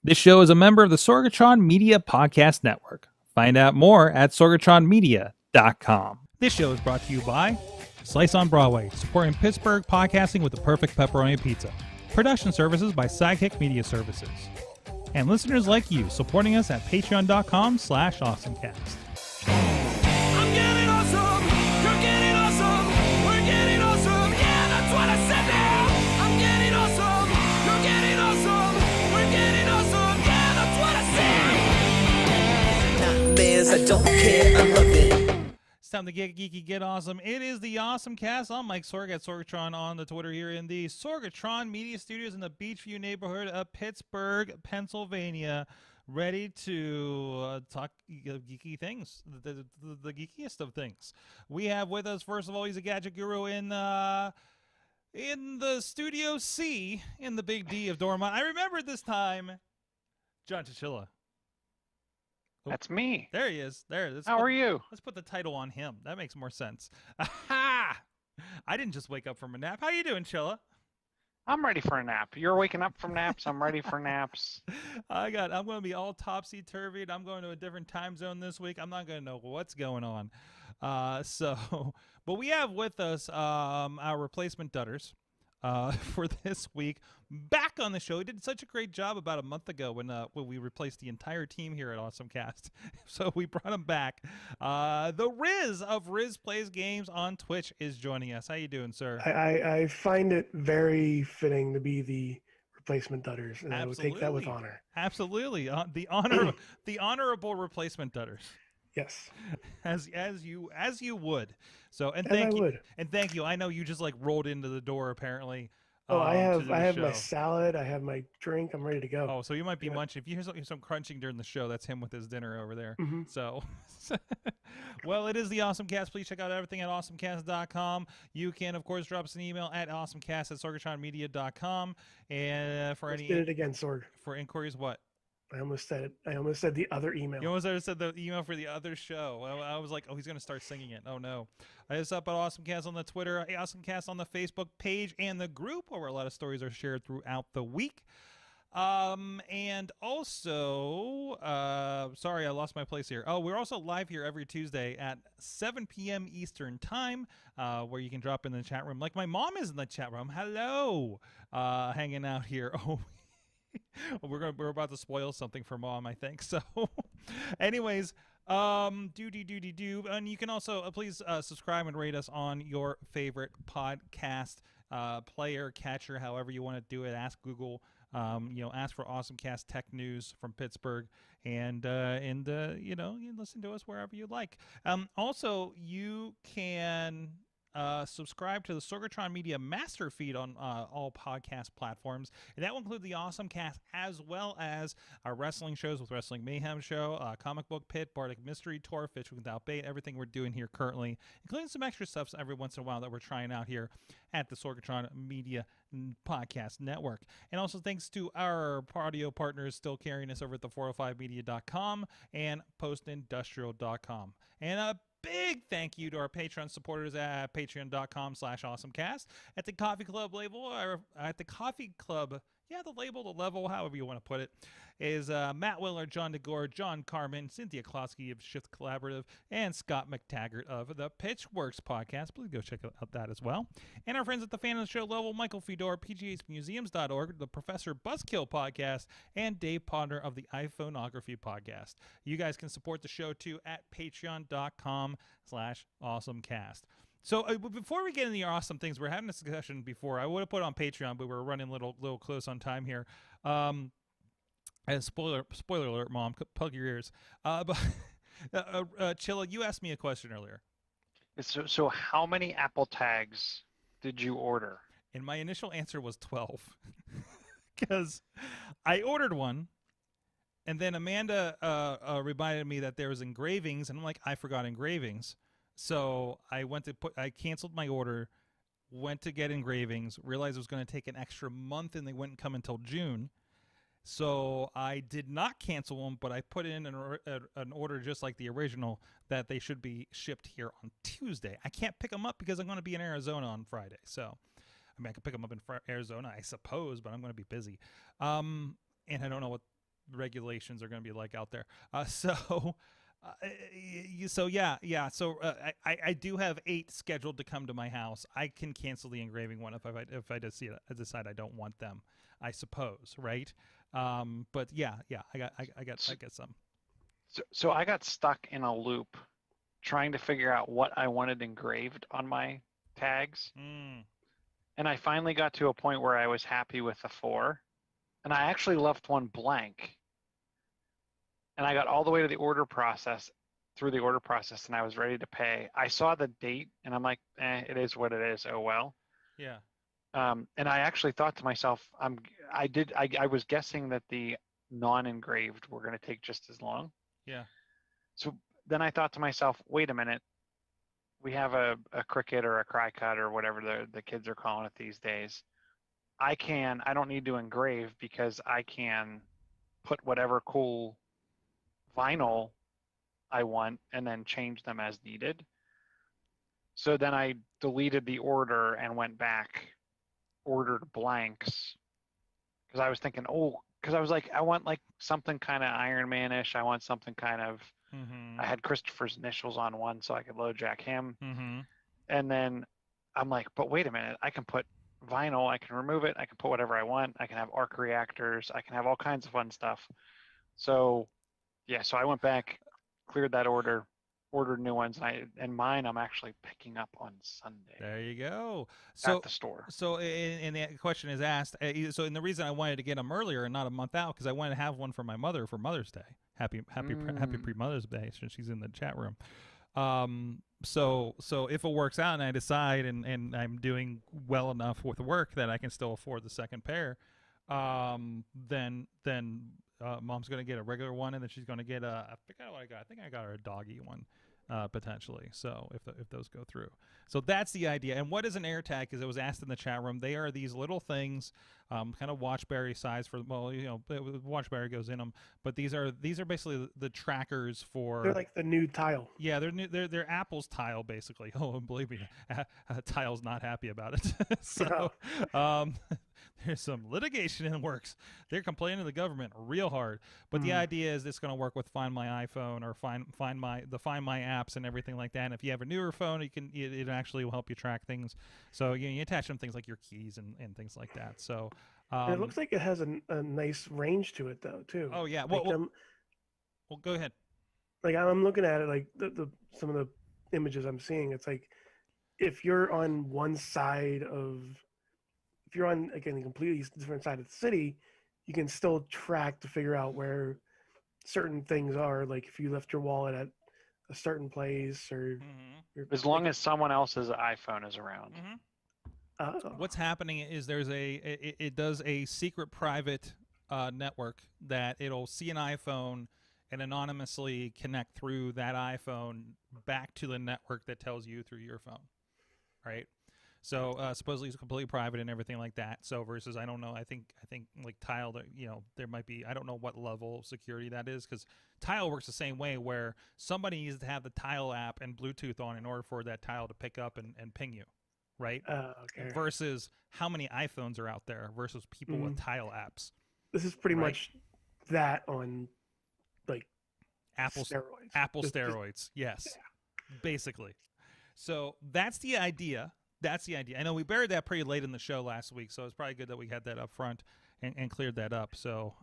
This show is a member of the Sorgatron Media Podcast Network. Find out more at sorgatronmedia.com. This show is brought to you by Slice on Broadway, supporting Pittsburgh podcasting with the perfect pepperoni pizza. Production services by Sidekick Media Services. And listeners like you, supporting us at patreon.com/awesomecast. I'm getting awesome, you're getting awesome, we're getting awesome, yeah, that's what I said now. I'm getting awesome, you're getting awesome, we're getting awesome, yeah, that's what I said. Nightmares, I don't care, I love it. It's time to get geeky, get awesome. It is the AwesomeCast. I'm Mike Sorg at Sorgatron on the Twitter here in the Sorgatron Media Studios in the Beachview neighborhood of Pittsburgh, Pennsylvania. Ready to talk geeky things, the geekiest of things. We have with us, first of all, he's a gadget guru in the Studio C in the Big D of Dormont. I remember this time, John Chichilla. That's me. There he is. There. How are you? Let's put the title on him. That makes more sense. Aha! I didn't just wake up from a nap. How you doing, Chilla? I'm ready for a nap. You're waking up from naps. I'm ready for naps. I'm going to be all topsy-turvy. I'm going to a different time zone this week. I'm not going to know what's going on. But we have with us our replacement Dutters for this week. Back on the show. He did such a great job about a month ago when we replaced the entire team here at AwesomeCast. So we brought him back. The Rizz of Rizz Plays Games on Twitch is joining us. How you doing, sir? I find it very fitting to be the replacement Dutters, and I would take that with honor. Absolutely. The honorable replacement Dutters. Yes. As you would. So and thank you. I know you just like rolled into the door apparently. I have my salad. I have my drink. I'm ready to go. Oh, so you might be munching. If you hear some crunching during the show, that's him with his dinner over there. Mm-hmm. So, well, it is the AwesomeCast. Please check out everything at awesomecast.com. You can, of course, drop us an email at awesomecast@sorgatronmedia.com. And for did it again, Sorg. For inquiries, what? I almost said it. I almost said the other email. You almost said the email for the other show. I was like, oh, he's going to start singing it. Oh, no. It's up at AwesomeCast on the Twitter, AwesomeCast on the Facebook page and the group, where a lot of stories are shared throughout the week. And also, sorry, I lost my place here. Oh, we're also live here every Tuesday at 7 p.m. Eastern time, where you can drop in the chat room. Like my mom is in the chat room. Hello. Hanging out here. Oh, we're about to spoil something for Mom, I think. So, anyways, and you can also please subscribe and rate us on your favorite podcast player, catcher, however you want to do it. Ask Google. Ask for AwesomeCast Tech News from Pittsburgh, and you listen to us wherever you like. Also, you can subscribe to the Sorgatron Media Master Feed on all podcast platforms, and that will include the AwesomeCast as well as our wrestling shows with Wrestling Mayhem Show, Comic Book Pit, Bardic Mystery Tour, Fish Without Bait, everything we're doing here currently, including some extra stuff every once in a while that we're trying out here at the Sorgatron Media Podcast Network. And also thanks to our audio partners still carrying us over at the 405media.com and postindustrial.com. And big thank you to our Patreon supporters at patreon.com/awesomecast, at the Coffee Club label, or at the Coffee Club, the label, the level, however you want to put it, is Matt Willer, John DeGore, John Carmen, Cynthia Klosky of Shift Collaborative, and Scott McTaggart of the Pitchworks podcast. Please go check out that as well. And our friends at the Fan of the Show level, Michael Fedor, PGHmuseums.org, the Professor Buzzkill podcast, and Dave Potter of the iPhoneography podcast. You guys can support the show too at patreon.com/awesomecast. So before we get into the awesome things, we're having a discussion before. I would have put on Patreon, but we're running a little close on time here. Spoiler alert, Mom. Plug your ears. But Chilla, you asked me a question earlier. So how many Apple tags did you order? And my initial answer was 12. Because I ordered one, and then Amanda reminded me that there was engravings, and I'm like, I forgot engravings. So I canceled my order, went to get engravings, realized it was going to take an extra month, and they wouldn't come until June. So I did not cancel them, but I put in an order just like the original that they should be shipped here on Tuesday. I can't pick them up because I'm going to be in Arizona on Friday. So, I mean, I could pick them up in Arizona, I suppose, but I'm going to be busy. And I don't know what regulations are going to be like out there. So I do have 8 scheduled to come to my house. I can cancel the engraving one if I decide I don't want them, I suppose, right? But yeah, I got some. So I got stuck in a loop trying to figure out what I wanted engraved on my tags. And I finally got to a point where I was happy with the 4. And I actually left one blank. And I got all the way to the order process, and I was ready to pay. I saw the date, and I'm like, it is what it is. Oh, well. Yeah. And I actually thought to myself, I was guessing that the non-engraved were going to take just as long. Yeah. So then I thought to myself, wait a minute, we have a Cricut or a Cricut or whatever the kids are calling it these days. I don't need to engrave because I can put whatever cool vinyl I want and then change them as needed. So then I deleted the order and went back, ordered blanks, because I was thinking, because I was like, I want like something kind of Iron Man-ish. I want something kind of, I had Christopher's initials on one so I could low jack him. And then I'm like, but wait a minute, I can put vinyl, I can remove it, I can put whatever I want, I can have arc reactors, I can have all kinds of fun stuff. So yeah, so I went back, cleared that order, ordered new ones, and mine I'm actually picking up on Sunday. There you go. So at the store. So and the question is asked. So and the reason I wanted to get them earlier and not a month out because I wanted to have one for my mother for Mother's Day. Happy pre-Mother's Day since she's in the chat room. So if it works out and I decide and I'm doing well enough with work that I can still afford the second pair, then Mom's gonna get a regular one and then she's gonna get I forgot what I got. I think I got her a doggy one, potentially. So if those go through, so that's the idea. And what is an AirTag? Because it was asked in the chat room. They are these little things, kind of Watchberry size for Watchberry goes in them, but these are basically the trackers for. They're like the new Tile. Yeah, they're Apple's Tile basically. Oh, and believe me, Tile's not happy about it. So, there's some litigation in the works. They're complaining to the government real hard. But the idea is it's going to work with Find My iPhone or Find My apps and everything like that. And if you have a newer phone, it actually will help you track things. So you attach them things like your keys and things like that. So and it looks like it has a nice range to it though too. Oh yeah. Like, Well, go ahead. Like I'm looking at it, like the some of the images I'm seeing. It's like if you're on one side of. If you're on, again, a completely different side of the city, you can still track to figure out where certain things are. Like if you left your wallet at a certain place or... As long as someone else's iPhone is around. What's happening is it does a secret private network that it'll see an iPhone and anonymously connect through that iPhone back to the network that tells you through your phone, right? So supposedly it's completely private and everything like that. So versus I don't know. I think like Tile, there might be, I don't know what level of security that is because Tile works the same way where somebody needs to have the Tile app and Bluetooth on in order for that Tile to pick up and ping you, right? Okay. Versus how many iPhones are out there versus people with Tile apps. This is pretty much that on like Apple steroids. Steroids, yes, basically. So that's the idea. That's the idea. I know we buried that pretty late in the show last week, so it's probably good that we had that up front and cleared that up. So,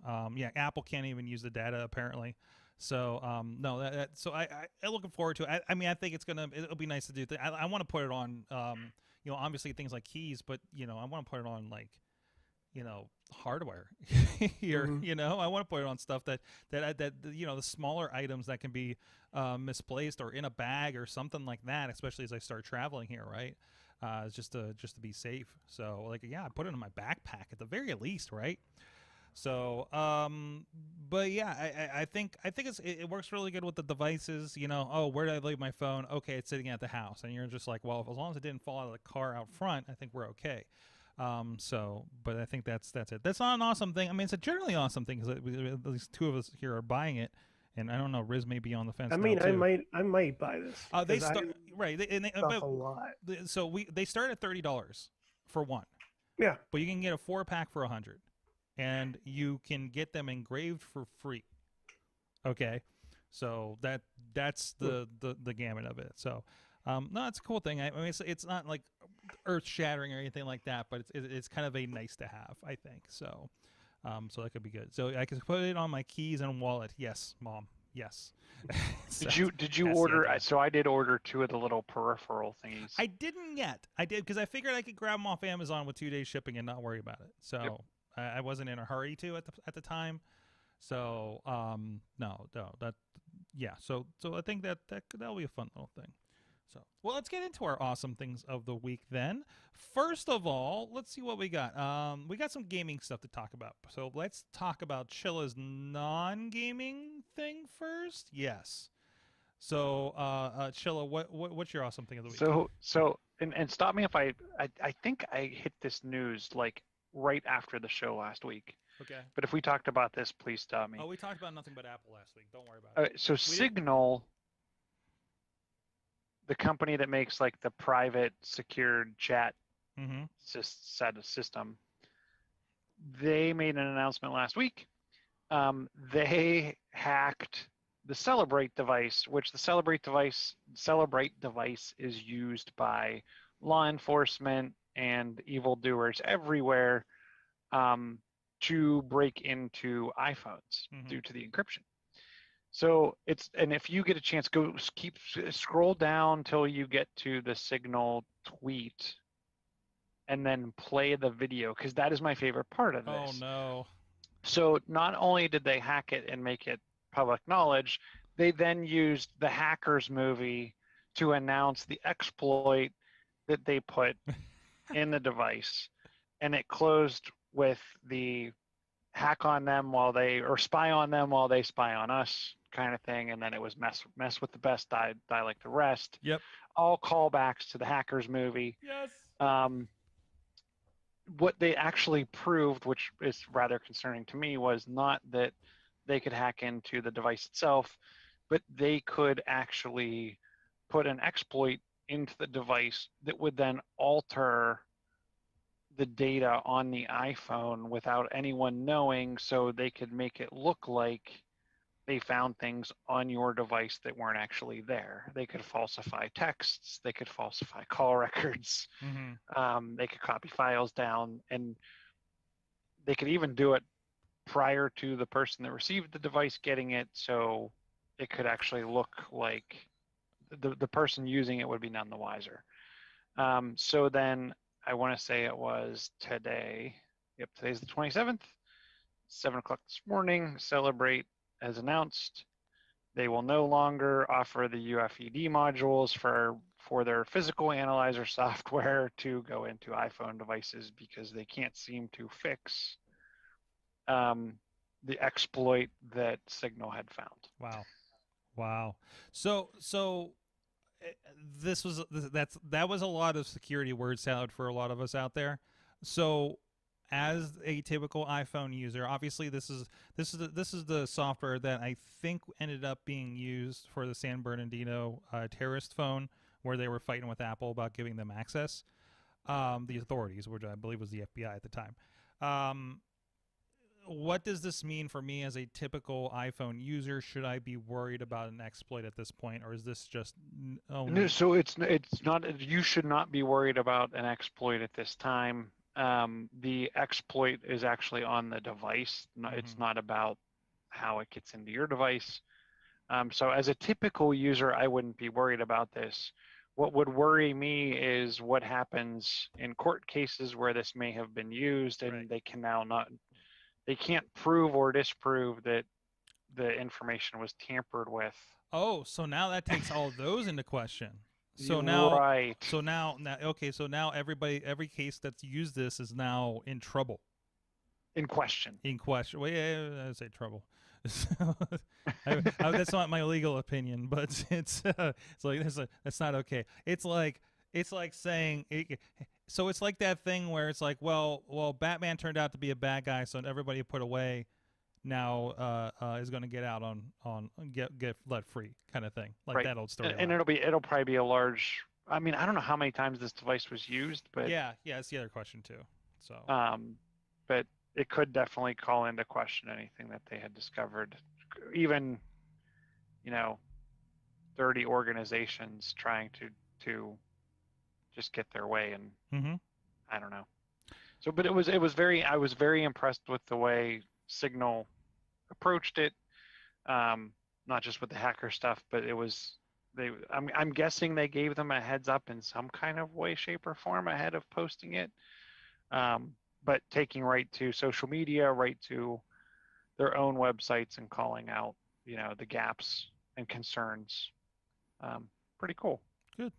Apple can't even use the data apparently. So, no, so I'm looking forward to it. I mean, I think it'll be nice to do. I want to put it on, obviously things like keys, but I want to put it on like, hardware here. I want to put it on stuff that the smaller items that can be misplaced or in a bag or something like that, especially as I start traveling here, right? Just to be safe. So like, yeah, I put it in my backpack at the very least, right? So, but yeah, I think it works really good with the devices. Oh, where did I leave my phone? Okay, it's sitting at the house, and you're just like, well, as long as it didn't fall out of the car out front, I think we're okay. But I think that's it. That's not an awesome thing. I mean, it's a generally awesome thing because at least two of us here are buying it, and I don't know, Rizz may be on the fence. I mean, now too. I might buy this. They start right, a lot. So they start at $30 for one. Yeah, but you can get a 4-pack for $100, and you can get them engraved for free. Okay, so that's the gamut of it. So. No, it's a cool thing. I mean, it's not like earth-shattering or anything like that, but it's kind of a nice to have, I think. So, so that could be good. So I can put it on my keys and wallet. Yes, Mom. Yes. Did you order? So I did order 2 of the little peripheral thingies. I didn't yet. I did because I figured I could grab them off Amazon with 2 days shipping and not worry about it. So yep. I wasn't in a hurry to at the time. So no, that yeah. So I think that'll be a fun little thing. So, well, let's get into our awesome things of the week then. First of all, let's see what we got. We got some gaming stuff to talk about. So let's talk about Chichilla's non-gaming thing first. Yes. So, Chichilla, what's your awesome thing of the week? So, and stop me if I think I hit this news like right after the show last week. Okay. But if we talked about this, please stop me. Oh, we talked about nothing but Apple last week. Don't worry about it. So Signal. The company that makes like the private secured chat system, they made an announcement last week. They hacked the Celebrate device, which the Celebrate device is used by law enforcement and evildoers everywhere to break into iPhones due to the encryption. So and if you get a chance, scroll down till you get to the Signal tweet and then play the video, because that is my favorite part of this. Oh, no. So not only did they hack it and make it public knowledge, they then used the hackers movie to announce the exploit that they put in the device. And it closed with the hack on them or spy on them while they spy on us kind of thing. And then it was mess with the best, die like the rest. Yep. All callbacks to the hackers movie. Yes. What they actually proved, which is rather concerning to me, was not that they could hack into the device itself, but they could actually put an exploit into the device that would then alter the data on the iPhone without anyone knowing, so they could make it look like they found things on your device that weren't actually there. They could falsify texts, they could falsify call records, they could copy files down, and they could even do it prior to the person that received the device getting it, so it could actually look like the person using it would be none the wiser. So then I want to say it was today. Yep, today's the 27th, 7 o'clock this morning. Celebrate has announced they will no longer offer the UFED modules for their physical analyzer software to go into iPhone devices because they can't seem to fix the exploit that Signal had found. Wow. So that was a lot of security word salad for a lot of us out there. So as a typical iPhone user, obviously this is the software that I think ended up being used for the San Bernardino terrorist phone, where they were fighting with Apple about giving them access. The authorities, which I believe was the FBI at the time. What does this mean for me as a typical iPhone user? Should I be worried about an exploit at this point, or is this just No, so it's not. You should not be worried about an exploit at this time. The exploit is actually on the device. It's not about how it gets into your device. So as a typical user, I wouldn't be worried about this. What would worry me is what happens in court cases where this may have been used, and Right. they can now not, they can't prove or disprove that the information was tampered with. Oh, so now that takes all those into question. So Right. okay, so now every case that's used this is now in trouble, In question. in question. Well, yeah, I say trouble. That's not my legal opinion, but it's like that's not okay. It's like saying so it's like that thing where it's like, well, Batman turned out to be a bad guy, so everybody put away now is going to get out on get let free kind of thing, like Right. that old story. And it'll probably be a large. I mean, I don't know how many times this device was used, but yeah, it's the other question too. So but it could definitely call into question anything that they had discovered. Even, 30 organizations trying to just get their way, and I don't know. So, but I was very impressed with the way Signal approached it. Not just with the hacker stuff, but I'm guessing they gave them a heads up in some kind of way, shape, or form ahead of posting it. But taking right to social media, right to their own websites, and calling out, the gaps and concerns. Pretty cool. Good.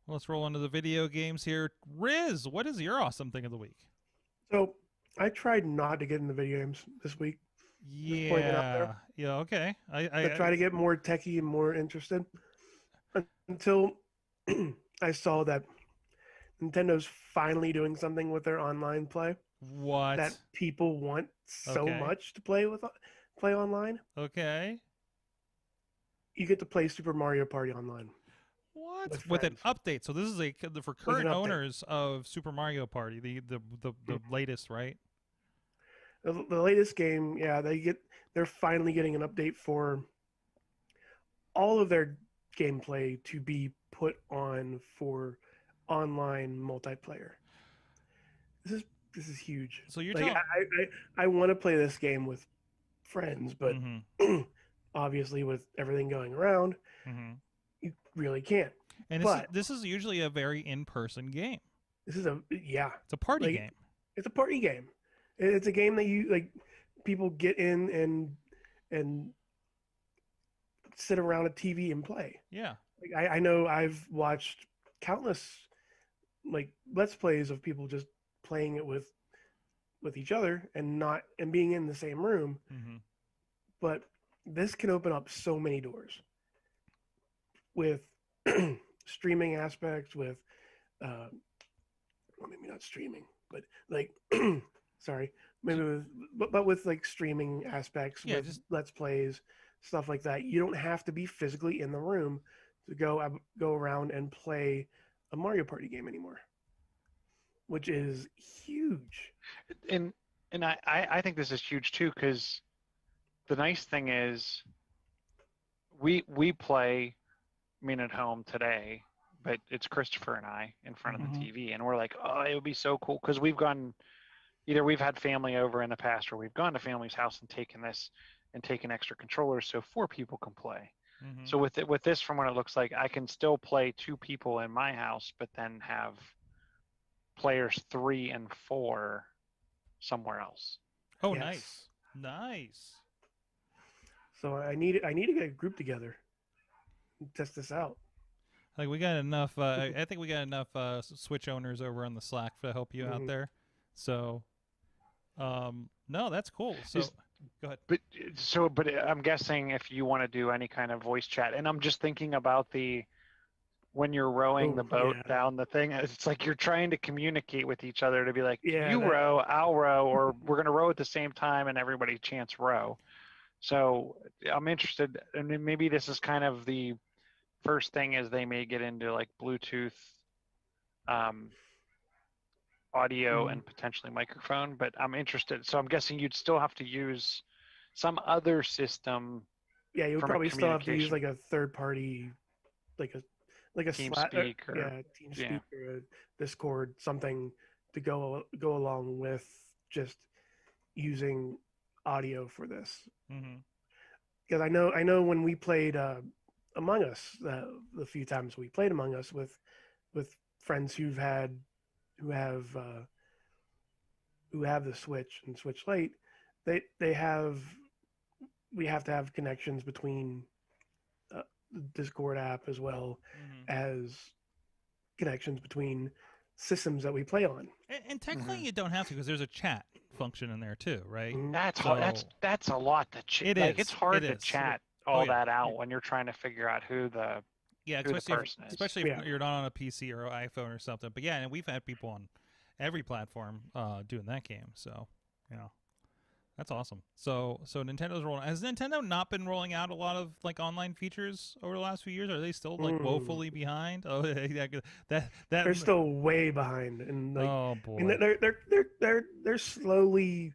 Well, let's roll into the video games here. Rizz, what is your awesome thing of the week? So I tried not to get into video games this week. Just pointing it out there. Yeah. Okay. I try to get more techie and more interested until I saw that Nintendo's finally doing something with their online play What? that people want so Okay. much to play online. Okay. You get to play Super Mario Party online. What? With an update. So this is for current update. owners of Super Mario Party, the latest, right? The latest game, yeah, they're finally getting an update for all of their gameplay to be put on for online multiplayer. This is huge. So you're like telling I want to play this game with friends, but Mhm. obviously with everything going around, you really can't. And But this is usually a very in-person game. this is It's a party game. It's a party game. It's a game that you people get in and sit around a TV and play. Yeah. I know I've watched countless let's plays of people just playing it with each other and being in the same room. But this can open up so many doors with streaming aspects, with maybe not streaming, but sorry, maybe with streaming aspects, with just let's plays, stuff like that. You don't have to be physically in the room to go around and play a Mario Party game anymore, which is huge. And I think this is huge too, because the nice thing is we play at home today, but it's Christopher and I in front of the TV, and we're like, oh, it would be so cool, because we've had family over in the past, or we've gone to family's house and taken extra controllers so 4 people can play. So with this, from what it looks like, I can still play 2 people in my house, but then have players 3 and 4 somewhere else. Oh, yes. Nice. So I need to get a group together and test this out. Like we got enough. I think we got enough Switch owners over on the Slack to help you out there. So, no, that's cool. So, go ahead. But I'm guessing if you want to do any kind of voice chat, and I'm just thinking about when you're rowing the boat down the thing, it's like you're trying to communicate with each other to be like, row, I'll row, or we're going to row at the same time, and everybody chants row. So I'm interested, and maybe this is kind of the first thing, as they may get into Bluetooth audio and potentially microphone, but I'm interested. So I'm guessing you'd still have to use some other system. Yeah, you would probably still have to use a third party, like a TeamSpeak TeamSpeak or a Discord, something to go along with just using audio for this. Because I know when we played Among Us, the few times we played Among Us with friends who have uh, who have the Switch and Switch Lite, they have we have to have connections between the Discord app as well Hmm. as connections between systems that we play on. And technically, Mhm. you don't have to because there's a chat function in there too, right? Mhm. That's hard. So That's a lot to it like. It's is. It hard to is. chat Oh all yeah. that out when you're trying to figure out who the Yeah, person is. especially if Yeah. you're not on a PC or an iPhone or something. But yeah, and we've had people on every platform doing that game. So yeah, that's awesome. So Nintendo's rolling. Has Nintendo not been rolling out a lot of like online features over the last few years? Are they still like woefully behind? Oh, yeah, that. They're still way behind, and like, Oh I mean, boy. they're slowly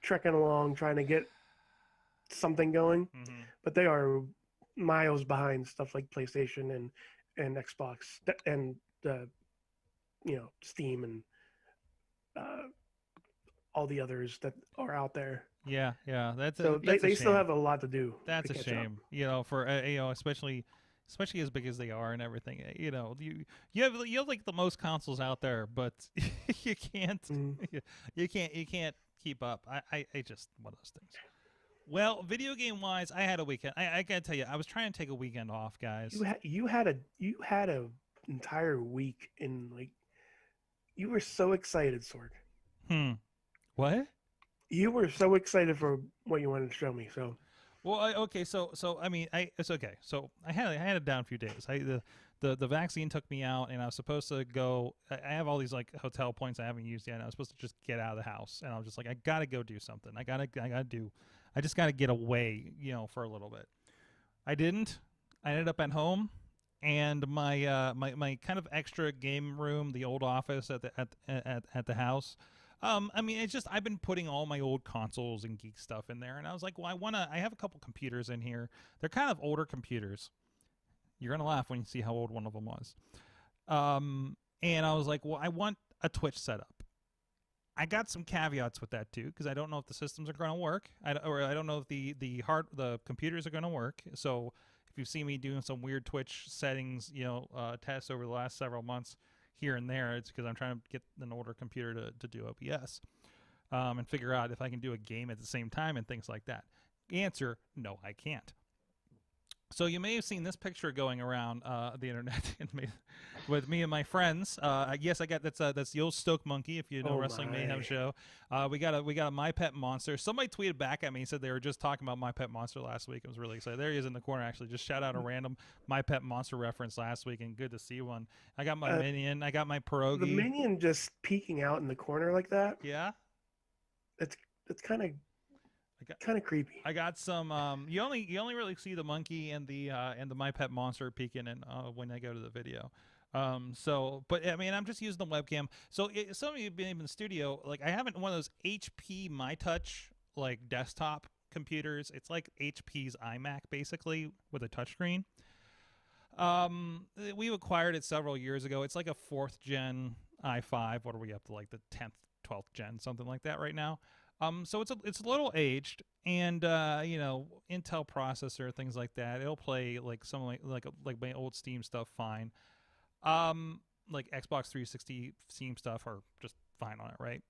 trekking along, trying to get something going, Hmm. but they are miles behind stuff like PlayStation and Xbox and Steam and uh, all the others that are out there. Yeah, yeah. So That's a they still shame. have a lot to do That's to a catch up. shame. For especially as big as they are and everything. You have like the most consoles out there, but you can't Mhm. you can't keep up. I just one of those things. Well, video game wise, I had a weekend. I gotta tell you, I was trying to take a weekend off, guys. You had a entire week in like you were so excited, Sorg. Hmm. What? You were so excited for what you wanted to show me. So Well, okay, so I mean, it's okay. So I had a down few days. The vaccine took me out, and I was supposed to go. I have all these like hotel points I haven't used yet. And I was supposed to just get out of the house, and I was just like, I gotta go do something. I just gotta get away, for a little bit. I didn't. I ended up at home, and my kind of extra game room, the old office at the house. I mean, it's just I've been putting all my old consoles and geek stuff in there, and I was like, well, I have a couple computers in here. They're kind of older computers. You're gonna laugh when you see how old one of them was. And I was like, well, I want a Twitch setup. I got some caveats with that too, because I don't know if the systems are going to work, or I don't know if the computers are going to work. So if you see me doing some weird Twitch settings, tests over the last several months here and there, it's because I'm trying to get an older computer to do OBS, and figure out if I can do a game at the same time and things like that. Answer: no, I can't. So you may have seen this picture going around the internet with me and my friends. Yes, I got that's the old Stoke Monkey. If you know oh Wrestling Mayhem my. show, we got a My Pet Monster. Somebody tweeted back at me and said they were just talking about My Pet Monster last week. I was really excited. There he is in the corner. Actually, just shout out a random My Pet Monster reference last week, and good to see one. I got my minion. I got my The pierogi. minion just peeking out in the corner like that. Yeah. It's kind of I got creepy. I got some. You only really see the monkey and the My Pet Monster peeking in when I go to the video. But I mean, I'm just using the webcam. So some of you have been in the studio. Like, I haven't one of those HP MyTouch like desktop computers. It's like HP's iMac basically with a touchscreen. We acquired it several years ago. It's like a 4th gen i5. What are we up to? Like the 10th, 12th gen, something like that right now. So it's a little aged, and Intel processor, things like that. It'll play like some like my old Steam stuff fine. Like Xbox 360 Steam stuff are just fine on it, right?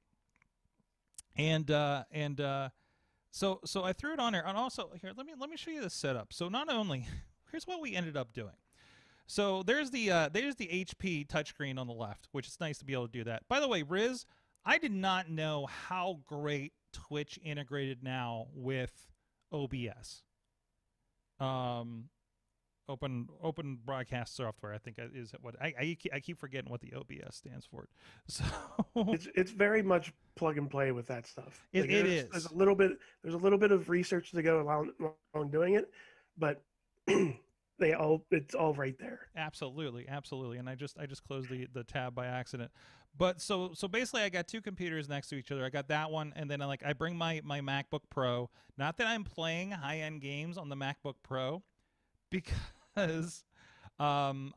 So I threw it on there, and also here let me show you the setup. So not only here's what we ended up doing. So there's the HP touchscreen on the left, which is nice to be able to do that. By the way, Rizz, I did not know how great Twitch integrated now with OBS. Open broadcast software, I think is what I keep forgetting what the OBS stands for. So It's very much plug and play with that stuff. it is. There's a little bit of research to go along doing it, but it's all right there. Absolutely, and I just closed the tab by accident. But so basically, I got two computers next to each other. I got that one, and then I bring my MacBook Pro. Not that I'm playing high end games on the MacBook Pro, because I'm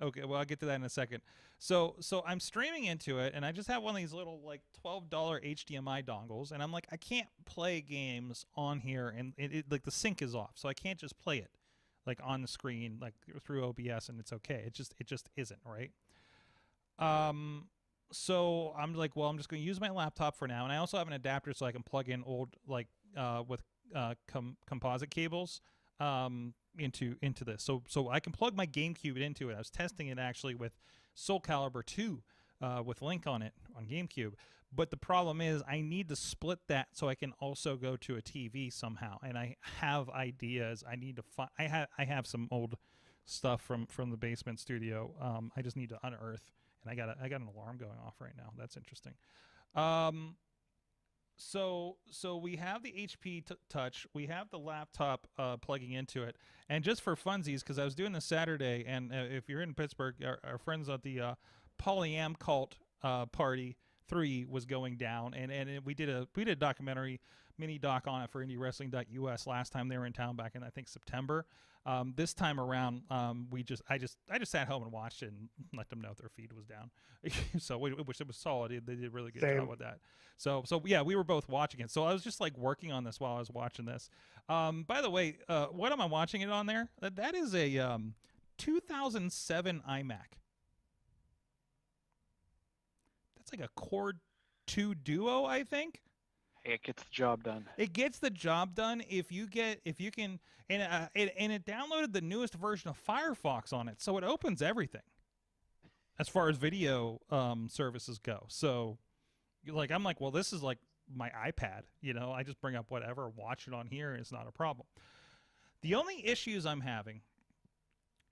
okay. Well, I'll get to that in a second. So I'm streaming into it, and I just have one of these little like $12 HDMI dongles, and I'm like, I can't play games on here, and it like the sync is off, so I can't just play it like on the screen, like through OBS, and it's okay. It just isn't, right? So I'm like, well, I'm just going to use my laptop for now, and I also have an adapter so I can plug in old like with composite cables into this. So I can plug my GameCube into it. I was testing it actually with Soul Calibur 2 with Link on it on GameCube. But the problem is I need to split that so I can also go to a TV somehow. And I have ideas. I need to find. I have some old stuff from the basement studio. I just need to unearth. And I got an alarm going off right now. That's interesting. So we have the HP Touch. We have the laptop plugging into it. And just for funsies, because I was doing this Saturday, and if you're in Pittsburgh, our friends at the Polyam Cult Party 3 was going down, and we did a documentary mini doc on it for IndieWrestling.us last time they were in town back in I think September. This time around, I just sat home and watched it and let them know if their feed was down. So which it was solid. They did a really good job with that. So yeah, we were both watching it. So I was just like working on this while I was watching this. By the way, what am I watching it on there? That is a 2007 iMac. That's like a Core 2 Duo, I think. Hey, it gets the job done. It gets the job done if you can, and it downloaded the newest version of Firefox on it, so it opens everything as far as video services go. So, like, I'm like, well, this is like my iPad, you know. I just bring up whatever, watch it on here, and it's not a problem. The only issues I'm having,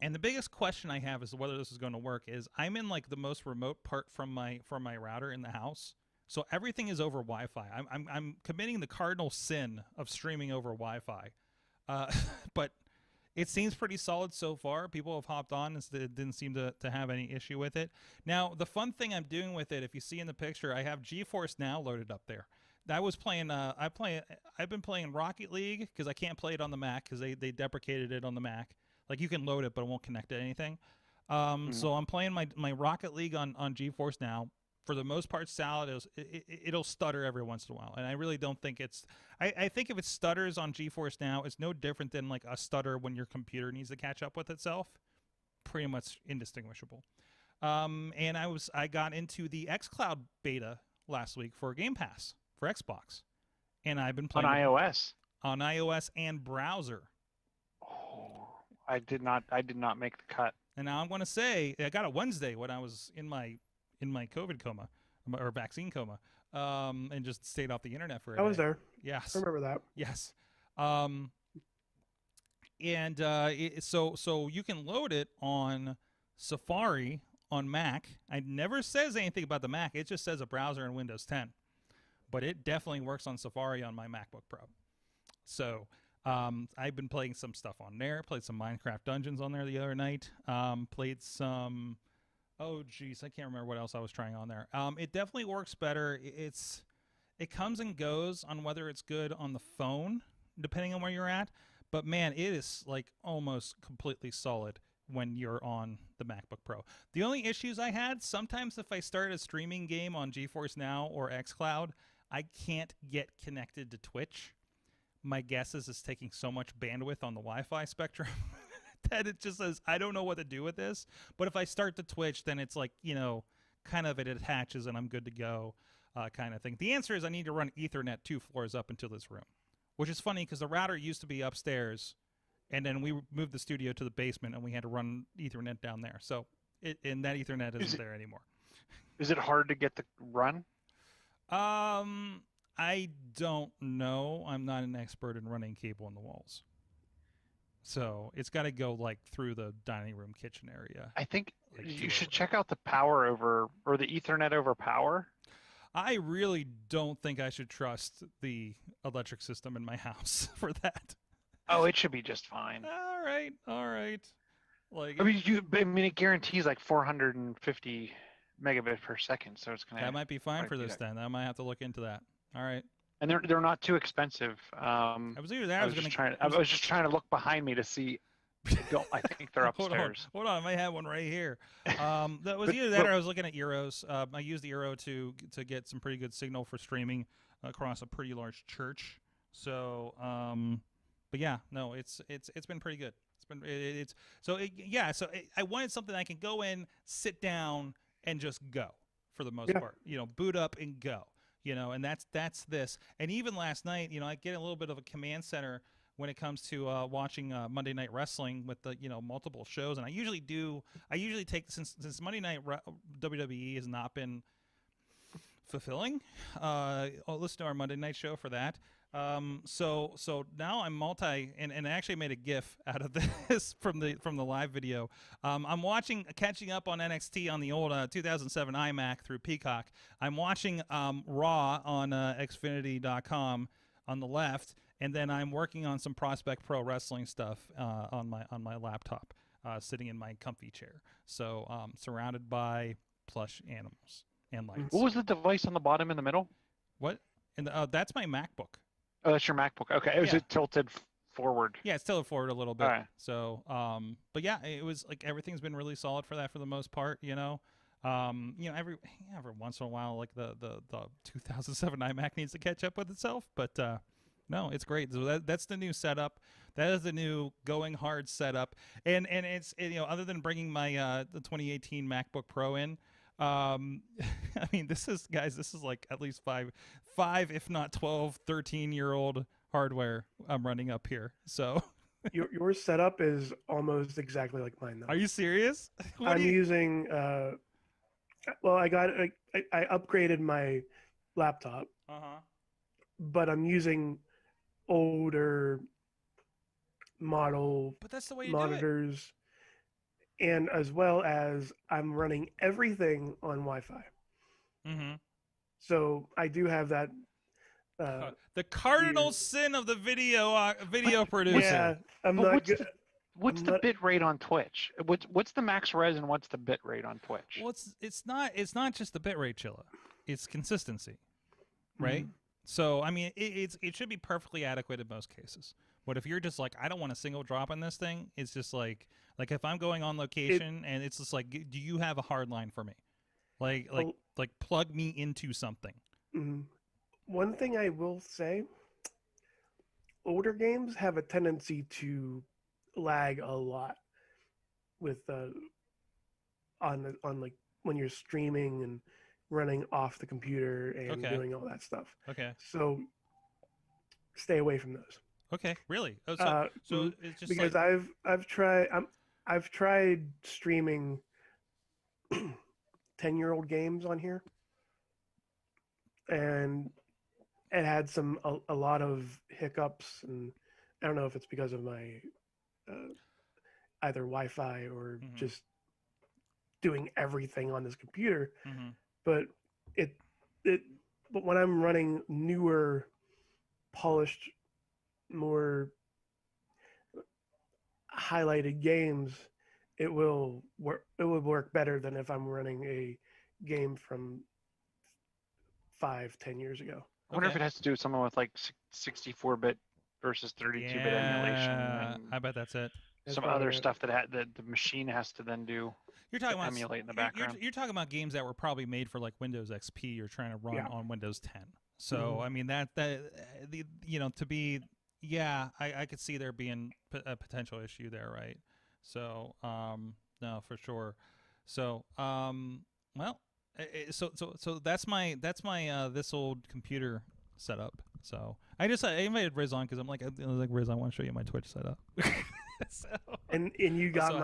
and the biggest question I have is whether this is going to work, is I'm in like the most remote part from my router in the house. So everything is over Wi-Fi. I'm committing the cardinal sin of streaming over Wi-Fi, but it seems pretty solid so far. People have hopped on and didn't seem to have any issue with it. Now, the fun thing I'm doing with it, if you see in the picture, I have GeForce Now loaded up there. I was playing. I've been playing Rocket League because I can't play it on the Mac because they deprecated it on the Mac. Like you can load it, but it won't connect to anything. So I'm playing my Rocket League on GeForce Now. For the most part, it'll stutter every once in a while, and I really don't think it's. I think if it stutters on GeForce Now, it's no different than like a stutter when your computer needs to catch up with itself. Pretty much indistinguishable. And I got into the xCloud beta last week for Game Pass for Xbox, and I've been playing on iOS and browser. Oh, I did not make the cut. And now I'm going to say I got it Wednesday when I was in my COVID coma or vaccine coma, and just stayed off the internet for a day. I was there. Yes. I remember that. Yes. So you can load it on Safari on Mac. It never says anything about the Mac. It just says a browser in Windows 10. But it definitely works on Safari on my MacBook Pro. So I've been playing some stuff on there. Played some Minecraft Dungeons on there the other night. Played some... Oh, geez, I can't remember what else I was trying on there. It definitely works better. It comes and goes on whether it's good on the phone, depending on where you're at. But, man, it is, like, almost completely solid when you're on the MacBook Pro. The only issues I had, sometimes if I start a streaming game on GeForce Now or xCloud, I can't get connected to Twitch. My guess is it's taking so much bandwidth on the Wi-Fi spectrum that it just says, I don't know what to do with this. But if I start the Twitch, then it's like, you know, kind of it attaches and I'm good to go kind of thing. The answer is I need to run Ethernet 2 floors up into this room, which is funny because the router used to be upstairs, and then we moved the studio to the basement, and we had to run Ethernet down there. So and that Ethernet isn't there anymore. Is it hard to get the run? I don't know. I'm not an expert in running cable in the walls. So it's got to go like through the dining room kitchen area. I think you should check out the power over or the Ethernet over power. I really don't think I should trust the electric system in my house for that. Oh, it should be just fine. All right. Like I mean, it guarantees like 450 megabits per second, so it's gonna. That might be fine for this then. I might have to look into that. All right. And they're not too expensive. I was either that. I was just trying to look behind me to see. I think they're upstairs. Hold on, I might have one right here. That was either that or I was looking at Euros. I used the Euro to get some pretty good signal for streaming across a pretty large church. So, but yeah, no, it's been pretty good. It's It's I wanted something I can go in, sit down, and just go for the most part. Boot up and go. And that's this. And even last night, I get a little bit of a command center when it comes to watching Monday Night Wrestling with the multiple shows. And I usually take since Monday Night WWE has not been fulfilling. I'll listen to our Monday night show for that. So now I'm and I actually made a GIF out of this from the live video. I'm catching up on NXT on the old 2007 iMac through Peacock. I'm watching Raw on Xfinity.com on the left, and then I'm working on some Prospect Pro Wrestling stuff on my laptop, sitting in my comfy chair. So surrounded by plush animals and lights. What was the device on the bottom in the middle? What? And that's my MacBook. Oh, that's your MacBook. Okay, was it tilted forward? Yeah, it's tilted forward a little bit. All right. So, but yeah, it was like everything's been really solid for that for the most part. Every once in a while, like the 2007 iMac needs to catch up with itself, but no, it's great. So that's the new setup. That is the new going hard setup, and it's other than bringing my the 2018 MacBook Pro in. I mean, this is like at least five, if not 12, 13-year-old hardware I'm running up here. So your setup is almost exactly like mine, though. Are you serious? I'm using, well, I upgraded my laptop, but I'm using older model but that's the way you monitors. Do it. And as well as I'm running everything on Wi-Fi. Mm-hmm. So I do have that. The cardinal sin of the video producer. Yeah, I'm not good. What's the bit rate on Twitch? What's the max res and what's the bit rate on Twitch? Well, it's not just the bit rate, Chilla. It's consistency, right? Mm-hmm. So I mean, it should be perfectly adequate in most cases. But if you're just like, I don't want a single drop on this thing, it's just like if I'm going on location and it's just like, do you have a hard line for me? Like plug me into something. Mm-hmm. One thing I will say, older games have a tendency to lag a lot with on like when you're streaming and running off the computer and doing all that stuff. Okay. So stay away from those. Okay, really? Oh, so it's just because like... I've tried streaming 10-year-old games on here, and it had a lot of hiccups, and I don't know if it's because of my either Wi-Fi or just doing everything on this computer, but but when I'm running newer, polished, more highlighted games, it will work better than if I'm running a game from 5-10 years ago. I wonder if it has to do with something with like 64-bit versus 32-bit emulation. I bet that's it. Some other stuff that the machine has to then do. You're talking about emulate in the background. You're talking about games that were probably made for like Windows XP. You're trying to run on Windows 10. So I mean to be. Yeah, I could see there being a potential issue there, right? So, no, for sure. So, so that's my this old computer setup. So I invited Rizz on because I'm like Rizz, I want to show you my Twitch setup. So, and you got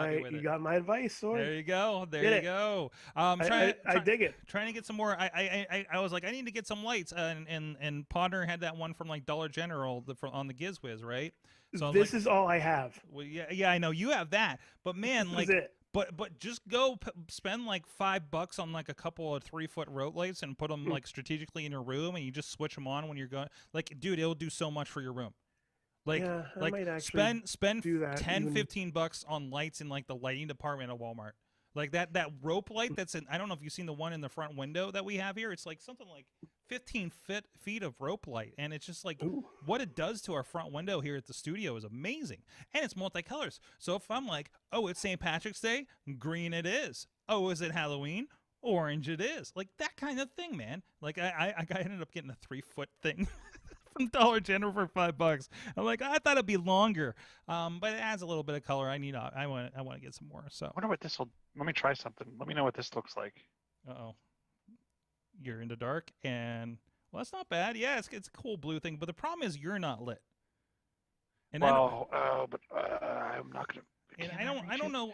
my advice, Sorg. There you go. There you go. I dig it. Trying to get some more. I was like, I need to get some lights, and Podner had that one from like Dollar General on the GizWiz, right? So this is all I have. Well, yeah, I know you have that, but man, this like, is it. But just go spend like $5 on like a couple of 3-foot rope lights and put them like strategically in your room, and you just switch them on when you're going. Like, dude, it'll do so much for your room. Like, spend $10-15 on lights in like the lighting department at Walmart. Like that rope light that's in. I don't know if you've seen the one in the front window that we have here. It's like something like 15 feet of rope light, and it's just like what it does to our front window here at the studio is amazing, and it's multicolors. So if I'm like, oh, it's St. Patrick's Day, green it is. Oh, is it Halloween? Orange it is. Like that kind of thing, man. Like I ended up getting a 3-foot thing. from Dollar General for $5. I'm like, I thought it'd be longer, but it adds a little bit of color. I want to get some more. So, I wonder what this will. Let me try something. Let me know what this looks like. oh, you're in the dark, and well, that's not bad. Yeah, it's a cool blue thing, but the problem is you're not lit. And Well, but I'm not gonna. I don't know.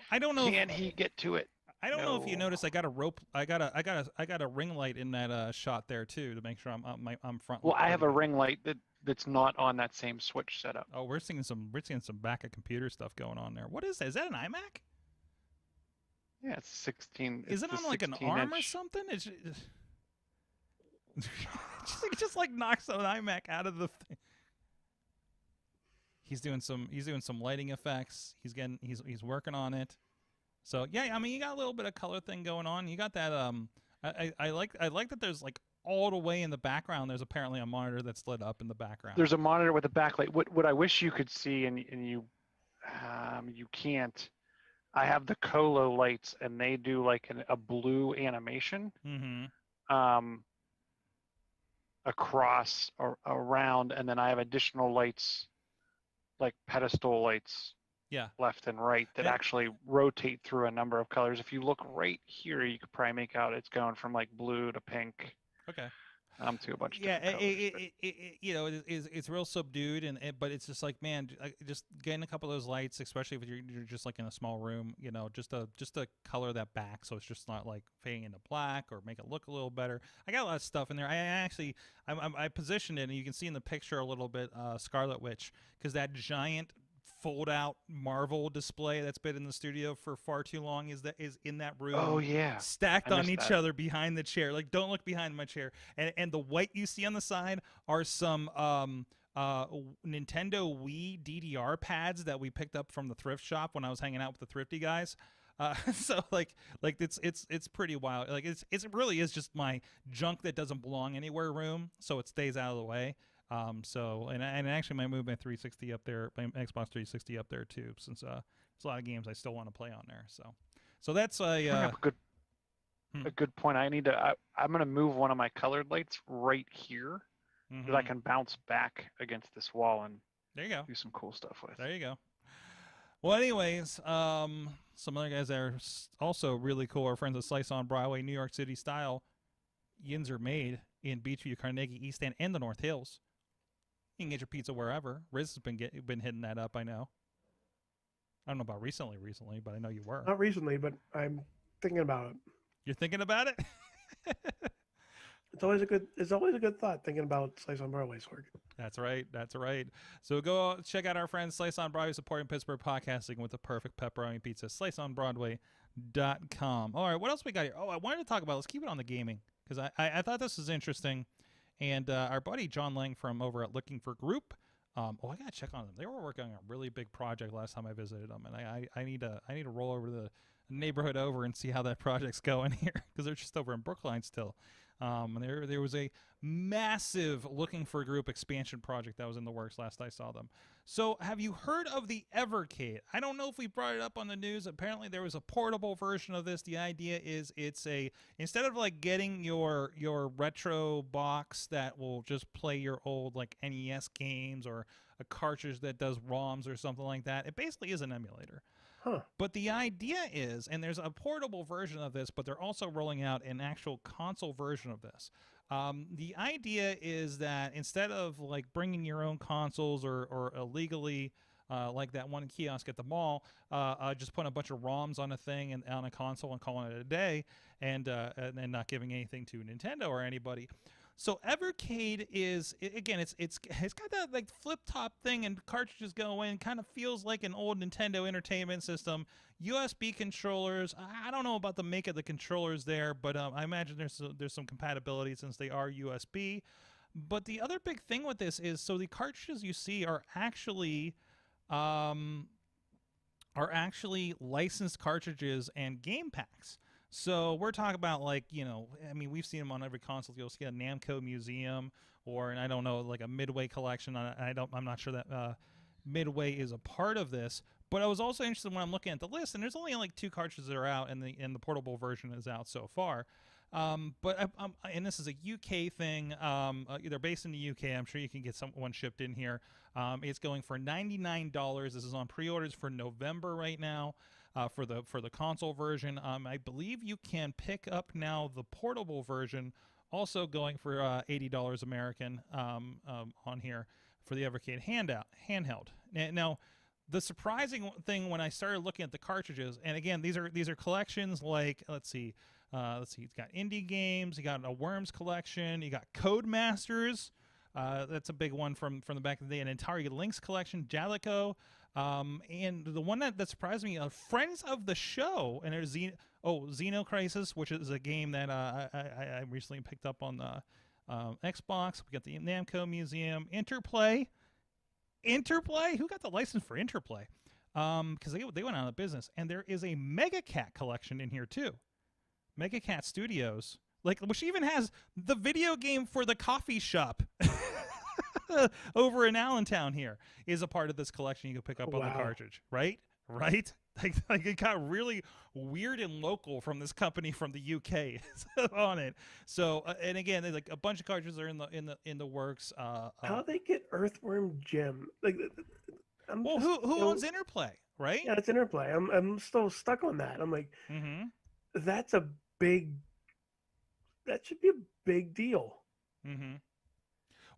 Can he get to it? I don't know if you noticed. I got a ring light in that shot there too to make sure I'm front. Well, I have a ring light that's not on that same switch setup. Oh, we're seeing some back of computer stuff going on there. What is that? Is that an iMac? Yeah, it's 16. Is it on like an ARM or something? It's just like knocks an iMac out of the thing. He's doing some lighting effects. He's working on it. So yeah, I mean, you got a little bit of color thing going on. You got that. I like that. There's like all the way in the background. There's apparently a monitor that's lit up in the background. There's a monitor with a backlight. What I wish you could see, and you can't. I have the Colo lights, and they do like a blue animation. Mm-hmm. Across or around, and then I have additional lights, like pedestal lights. Yeah. Left and right that actually rotate through a number of colors. If you look right here, you could probably make out it's going from like blue to pink. Okay. To a bunch of different colors. It's real subdued, but it's just like, man, just getting a couple of those lights, especially if you're just like in a small room, just to color that back so it's just not like fading into black or make it look a little better. I got a lot of stuff in there. I positioned it, and you can see in the picture a little bit Scarlet Witch, because that giant fold-out Marvel display that's been in the studio for far too long is in that room. Oh yeah, stacked on each other behind the chair. Like, don't look behind my chair. And the white you see on the side are some Nintendo Wii DDR pads that we picked up from the thrift shop when I was hanging out with the thrifty guys. So like it's pretty wild. Like it really is just my junk that doesn't belong anywhere room, so it stays out of the way. And actually might move my 360 up there, my Xbox 360 up there too, since there's a lot of games I still want to play on there. So that's a good point. I'm gonna move one of my colored lights right here, that I can bounce back against this wall and there you go, do some cool stuff with. There you go. Well, anyways, some other guys that are also really cool are friends of Slice on Broadway, New York City style. Yins are made in Beachview, Carnegie, East End, and the North Hills. You can get your pizza wherever. Rizz has been hitting that up, I know. I don't know about recently, but I know you were. Not recently, but I'm thinking about it. You're thinking about it? It's always a good thought, thinking about Slice on Broadway, Sorg. That's right. So go check out our friends Slice on Broadway, supporting Pittsburgh podcasting with the perfect pepperoni pizza. SliceOnBroadway.com. All right, what else we got here? Oh, I wanted to talk about, let's keep it on the gaming, because I thought this was interesting. And our buddy John Lang from over at Looking for Group, I gotta check on them. They were working on a really big project last time I visited them, and I need to roll over to the neighborhood over and see how that project's going here, because they're just over in Brookline still. And there was a massive Looking for Group expansion project that was in the works last I saw them. So have you heard of the Evercade? I don't know if we brought it up on the news. Apparently there was a portable version of this. The idea is instead of like getting your retro box that will just play your old like NES games or a cartridge that does ROMs or something like that, it basically is an emulator. Huh. But the idea is, and there's a portable version of this, but they're also rolling out an actual console version of this. The idea is that instead of like bringing your own consoles or illegally, like that one kiosk at the mall, just putting a bunch of ROMs on a thing and on a console and calling it a day, and not giving anything to Nintendo or anybody. So Evercade is, again, it's got that like flip top thing and cartridges go in. Kind of feels like an old Nintendo Entertainment System. USB controllers. I don't know about the make of the controllers there, but I imagine there's some compatibility since they are USB. But the other big thing with this is, so the cartridges you see are actually licensed cartridges and game packs. So we're talking about, like, I mean, we've seen them on every console. You'll see a Namco museum, or, and I don't know, like a Midway collection. I'm not sure that Midway is a part of this. But I was also interested when I'm looking at the list, and there's only like 2 cartridges that are out, and the portable version is out so far. But and this is a UK thing. They're based in the UK. I'm sure you can get one shipped in here. It's going for $99. This is on pre-orders for November right now. For the console version, I believe you can pick up now the portable version, also going for $80 American on here for the Evercade handheld. Now, the surprising thing when I started looking at the cartridges, and again, these are collections like let's see, it's got indie games, you got a Worms collection, you got Codemasters. That's a big one from the back of the day. An Atari Lynx collection, Jalico. And the one that surprised me, Friends of the Show, and there's Xeno Crisis, which is a game that I recently picked up on the Xbox. We got the Namco Museum, Interplay. Who got the license for Interplay? Because they went out of business. And there is a Mega Cat collection in here too. Mega Cat Studios, which even has the video game for the coffee shop. Over in Allentown here is a part of this collection you can pick up on the cartridge, right? Like it got really weird and local from this company from the UK on it. So and again, like a bunch of cartridges are in the works. How they get Earthworm Jim? Who owns Interplay, right? Yeah, it's Interplay. I'm still stuck on that. I'm like, that should be a big deal. Mm-hmm.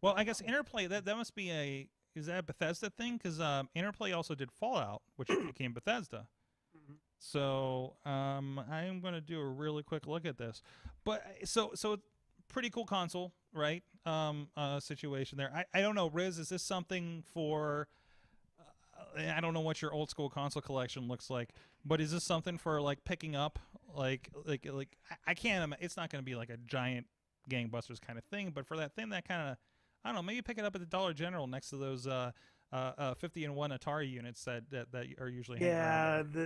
Well, I guess Interplay, that must be is that a Bethesda thing? Because Interplay also did Fallout, which became Bethesda. Mm-hmm. So I'm going to do a really quick look at this. But so pretty cool console, right? Situation there. I don't know, Rizz, is this something for... I don't know what your old school console collection looks like, but is this something for like picking up? Like I can't... It's not going to be like a giant gangbusters kind of thing, but for that thing that kind of... I don't know, maybe pick it up at the Dollar General next to those 50 and 1 Atari units that are usually hanging around.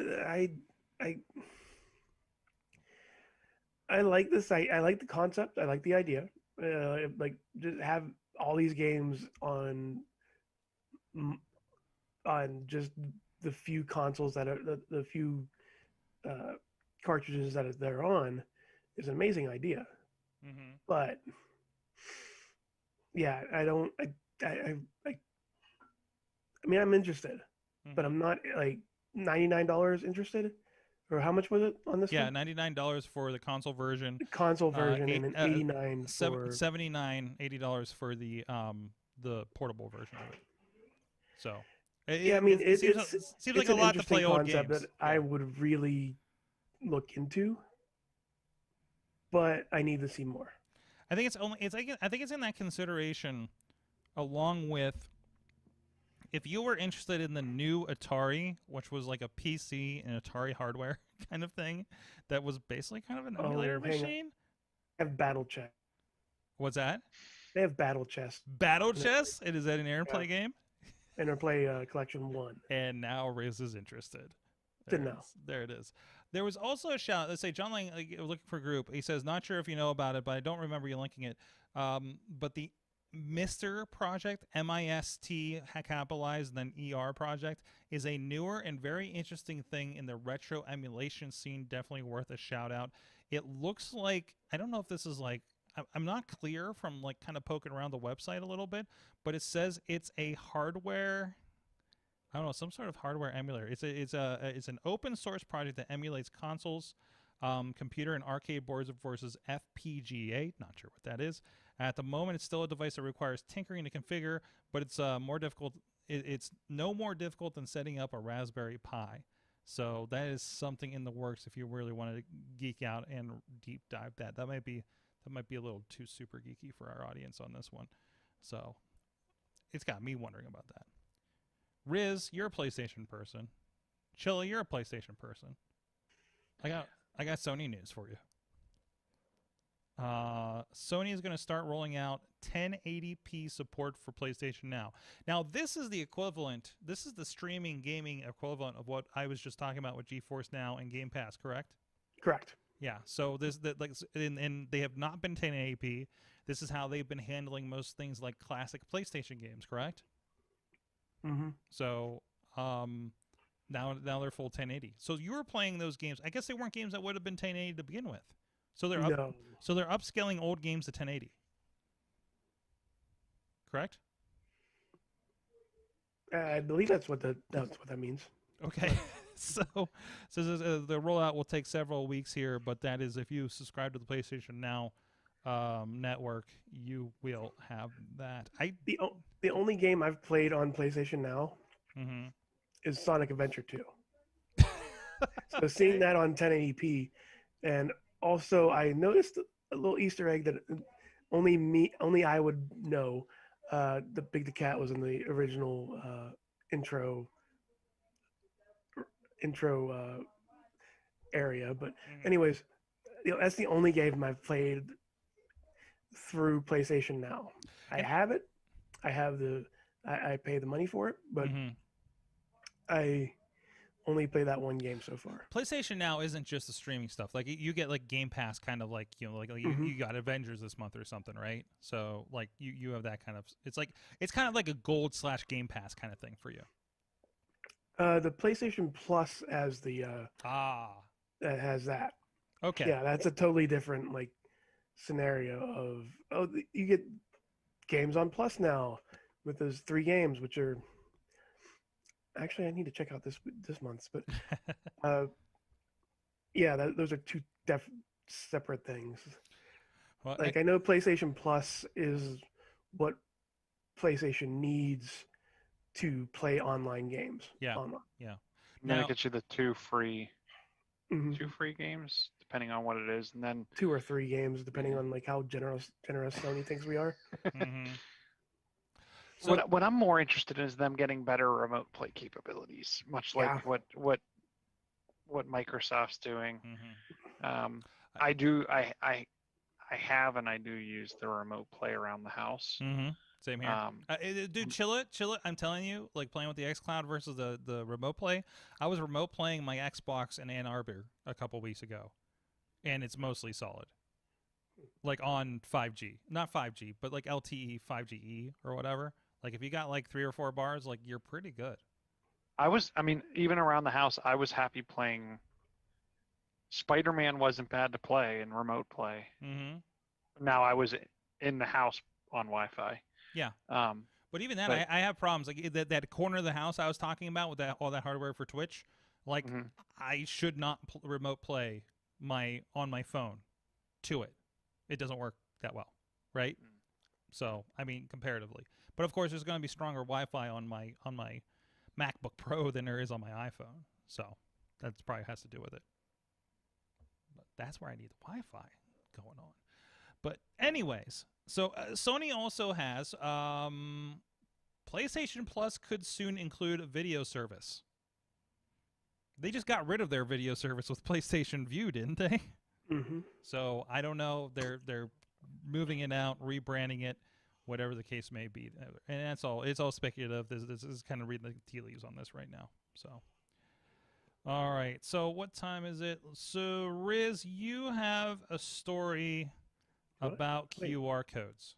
I like this. I like the concept. I like the idea. Just have all these games on just the few consoles that are the few cartridges that they're on is an amazing idea. Mm-hmm. But yeah, I mean, I'm interested, but I'm not like $99 interested. Or how much was it on this? Yeah, one? $99 for the console version. The console version, and then $89 for $80 for the portable version of it. So, it seems like a lot to play old games. That I would really look into, but I need to see more. I think it's in that consideration, along with if you were interested in the new Atari, which was like a PC and Atari hardware kind of thing, that was basically kind of an emulator machine. They have Battle Chess. What's that? They have Battle Chess. Battle Chess? Is that an Interplay game? Interplay Collection 1. And now Rizz is interested. There it is. There was also a shout. Let's say John Lang, looking for a group. He says, not sure if you know about it, but I don't remember you linking it. But the Mr. project, M-I-S-T capitalized, then E-R project, is a newer and very interesting thing in the retro emulation scene. Definitely worth a shout out. It looks like, I don't know if this is like, I'm not clear from like kind of poking around the website a little bit, but it says it's a hardware, I don't know, some sort of hardware emulator. It's an open source project that emulates consoles, computer and arcade boards versus FPGA. Not sure what that is. At the moment, it's still a device that requires tinkering to configure, but it's more difficult. It's no more difficult than setting up a Raspberry Pi. So that is something in the works if you really wanted to geek out and deep dive that. That might be a little too super geeky for our audience on this one. So it's got me wondering about that. Rizz, you're a PlayStation person. Chilla, you're a PlayStation person. I got Sony news for you. Sony is going to start rolling out 1080p support for PlayStation Now. Now, this is the equivalent. This is the streaming gaming equivalent of what I was just talking about with GeForce Now and Game Pass, correct? Correct. Yeah. So and they have not been 1080p. This is how they've been handling most things like classic PlayStation games, correct? Mm-hmm. So now they're full 1080. So you were playing those games. I guess they weren't games that would have been 1080 to begin with. So they're No. so they're upscaling old games to 1080. Correct? I believe that's what that means. Okay. so the rollout will take several weeks here, but that is if you subscribe to the PlayStation Now network, you will have that. The only game I've played on PlayStation Now Mhm. is Sonic Adventure 2. So seeing that on 1080p, and also I noticed a little Easter egg that only I would know. The Big the Cat was in the original intro area, but anyways, that's the only game I've played through PlayStation Now. I have it. I have I pay the money for it, but I only play that one game so far. PlayStation Now isn't just the streaming stuff. Like you get like Game Pass, kind of like you got Avengers this month or something, right? So like you have that kind of. It's kind of like a gold / Game Pass kind of thing for you. The PlayStation Plus has that has that. Okay. Yeah, that's a totally different like scenario of you get games on Plus now with those 3 games, which are actually I need to check out this month's, but yeah, those are 2 separate things. Well, like I know PlayStation Plus is what PlayStation needs to play online games. Yeah. Online. Yeah. And then it gets you the 2 free games, depending on what it is, and then 2 or 3 games, depending on like how generous Sony thinks we are. So what I'm more interested in is them getting better remote play capabilities, much like what Microsoft's doing. I have and I do use the remote play around the house. Same here. Dude, chill it. I'm telling you, like playing with the xCloud versus the remote play. I was remote playing my Xbox in Ann Arbor a couple weeks ago, and it's mostly solid. Like on 5G, not 5G, but like LTE 5GE or whatever. Like if you got like 3 or 4 bars, like you're pretty good. Even around the house, I was happy playing. Spider-Man wasn't bad to play in remote play. Now I was in the house on Wi-Fi. Yeah. But even then, I have problems. Like that corner of the house I was talking about with all that hardware for Twitch. Like I should not remote play on my phone to it. It doesn't work that well, right? So I mean, comparatively. But of course, there's going to be stronger Wi-Fi on my MacBook Pro than there is on my iPhone. So that's probably has to do with it. But that's where I need the Wi-Fi going on. But anyways, so Sony also has PlayStation Plus could soon include a video service. They just got rid of their video service with PlayStation View, didn't they? So I don't know. They're moving it out, rebranding it, whatever the case may be. And that's all. It's all speculative. This is kind of reading the tea leaves on this right now. So, all right. So what time is it? So Rizz, you have a story about QR codes.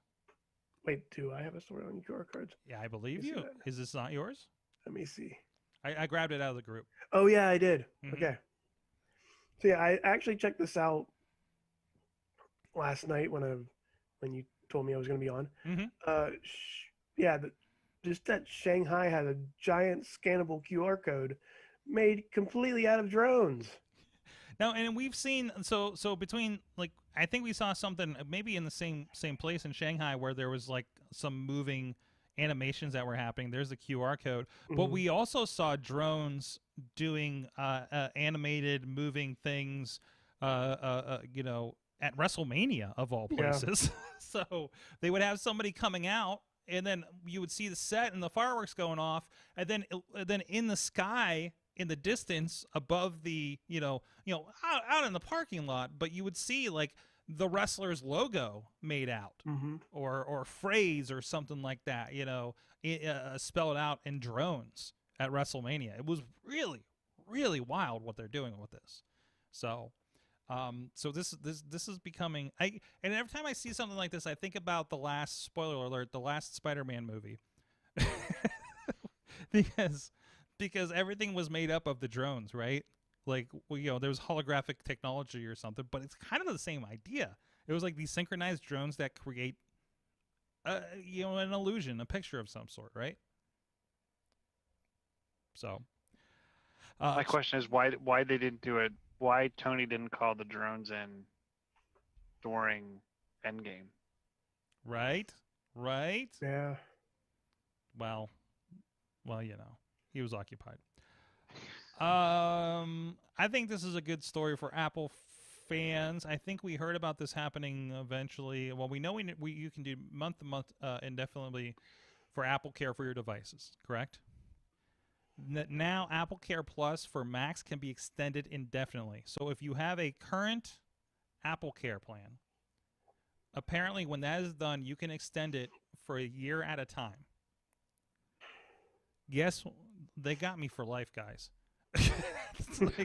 Wait, do I have a story on QR codes? Yeah, I believe you. Is this not yours? Let me see. I grabbed it out of the group. Oh yeah, I did. Okay. So yeah, I actually checked this out last night when you told me I was going to be on. Just that Shanghai had a giant scannable QR code made completely out of drones. Now, and we've seen so between like I think we saw something maybe in the same place in Shanghai where there was like some moving animations that were happening. There's the QR code, but we also saw drones doing animated moving things. At WrestleMania of all places. So they would have somebody coming out, and then you would see the set and the fireworks going off, and then in the sky, in the distance above the out in the parking lot, but you would see like the wrestler's logo made out, or phrase or something like that, spelled out in drones at WrestleMania. It was really, really wild what they're doing with this. So. So this is becoming and every time I see something like this, I think about the last Spider-Man movie, because everything was made up of the drones, right? Like, well, there was holographic technology or something, but it's kind of the same idea. It was like these synchronized drones that create, an illusion, a picture of some sort, right? So, My question is why they didn't do it. Why Tony didn't call the drones in during Endgame? right. Yeah. Well, he was occupied. I think this is a good story for Apple fans. I think we heard about this happening eventually. Well, we know you can do month to month indefinitely for AppleCare for your devices, correct? Now AppleCare Plus for Macs can be extended indefinitely. So if you have a current AppleCare plan, apparently when that is done, you can extend it for a year at a time. Yes, they got me for life, guys.